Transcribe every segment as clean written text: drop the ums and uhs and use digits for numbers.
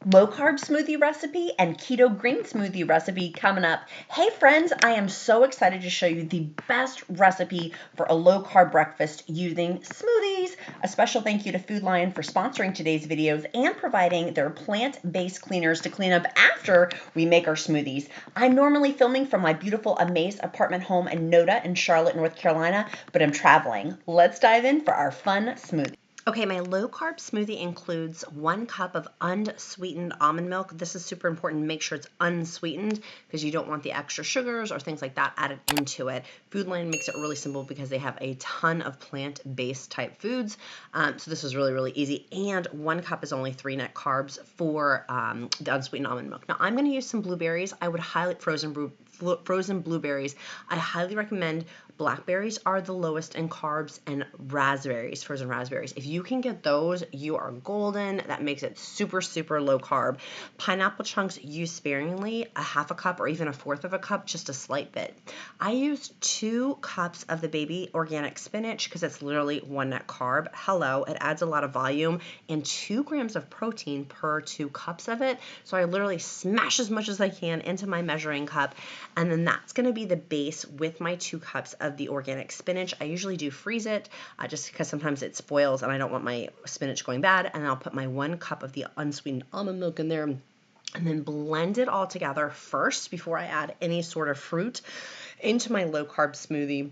low carb smoothie recipe and keto green smoothie recipe coming up. Hey friends, I am so excited to show you the best recipe for a low carb breakfast using smoothies. A special thank you to Food Lion for sponsoring today's videos and providing their plant-based cleaners to clean up after we make our smoothies. I'm normally filming from my beautiful Amaze apartment home in NoDa in Charlotte, North Carolina, but I'm traveling. Let's dive in for our fun smoothie. Okay, my low carb smoothie includes 1 cup of unsweetened almond milk. This is super important. Make sure it's unsweetened because you don't want the extra sugars or things like that added into it. Food Lion makes it really simple because they have a ton of plant-based type foods. So this is really, really easy. And 1 cup is only 3 net carbs for the unsweetened almond milk. Now I'm going to use some blueberries. I would highly frozen blueberries. I highly recommend blackberries are the lowest in carbs, and raspberries, frozen raspberries. If you can get those, you are golden. That makes it super, super low carb. Pineapple chunks, use sparingly, a half a cup or even 1/4 of a cup, just a slight bit. I used 2 cups of the baby organic spinach because it's literally 1 net carb. Hello, it adds a lot of volume and 2 grams of protein per 2 cups of it. So I literally smash as much as I can into my measuring cup, and then that's going to be the base with my 2 cups of the organic spinach. I usually do freeze it just because sometimes it spoils and I don't want my spinach going bad. And I'll put my 1 cup of the unsweetened almond milk in there and then blend it all together first before I add any sort of fruit into my low carb smoothie,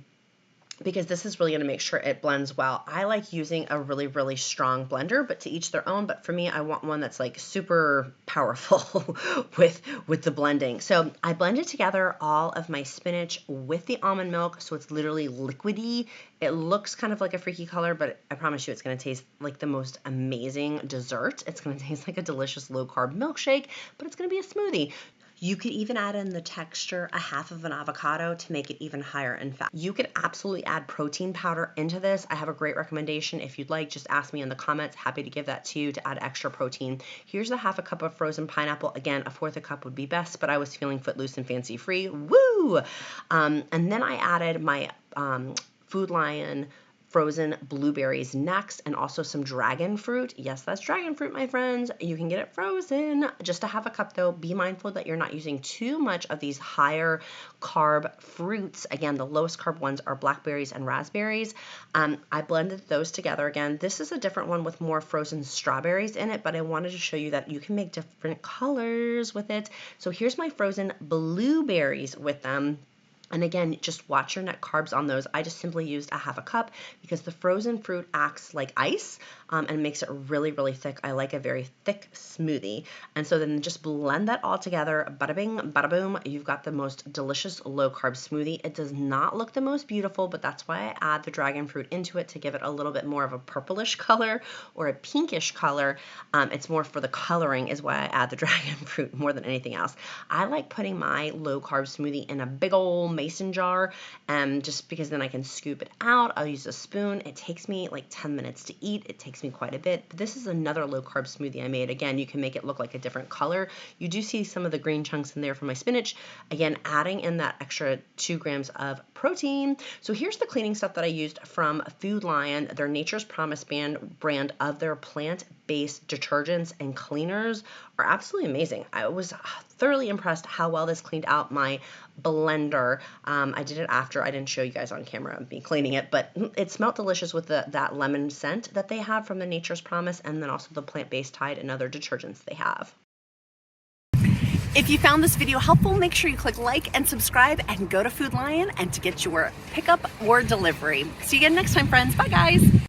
because this is really going to make sure it blends well. I like using a really, really strong blender, but to each their own. But for me, I want one that's like super powerful with the blending. So I blended together all of my spinach with the almond milk, so it's literally liquidy. It looks kind of like a freaky color, but I promise you it's going to taste like the most amazing dessert. It's going to taste like a delicious low carb milkshake, but it's going to be a smoothie. You could even add in the texture a half of an avocado to make it even higher in fat. You could absolutely add protein powder into this. I have a great recommendation. If you'd like, just ask me in the comments. Happy to give that to you to add extra protein. Here's a half a cup of frozen pineapple. Again, 1/4 a cup would be best, but I was feeling footloose and fancy free. Woo! And then I added my Food Lion frozen blueberries next, and also some dragon fruit. Yes, that's dragon fruit, my friends. You can get it frozen. Just a half a cup though. Be mindful that you're not using too much of these higher carb fruits. Again, the lowest carb ones are blackberries and raspberries. I blended those together again. This is a different one with more frozen strawberries in it, but I wanted to show you that you can make different colors with it. So here's my frozen blueberries with them. And again, just watch your net carbs on those. I just simply used a half a cup because the frozen fruit acts like ice and makes it really, really thick. I like a very thick smoothie. And so then just blend that all together. Bada bing, bada boom. You've got the most delicious low carb smoothie. It does not look the most beautiful, but that's why I add the dragon fruit into it to give it a little bit more of a purplish color or a pinkish color. It's more for the coloring is why I add the dragon fruit more than anything else. I like putting my low carb smoothie in a big old mason jar, just because then I can scoop it out. I'll use a spoon. It takes me like 10 minutes to eat. It takes me quite a bit. But this is another low carb smoothie I made. Again, you can make it look like a different color. You do see some of the green chunks in there for my spinach. Again, adding in that extra 2 grams of protein. So here's the cleaning stuff that I used from Food Lion, their Nature's Promise brand of their plant-based detergents and cleaners are absolutely amazing. I was thoroughly impressed how well this cleaned out my blender. I did it after. I didn't show you guys on camera me cleaning it, but it smelled delicious with that lemon scent that they have from the Nature's Promise, and then also the plant-based Tide and other detergents they have. If you found this video helpful, make sure you click like and subscribe and go to Food Lion and to get your pickup or delivery. See you again next time, friends. Bye, guys.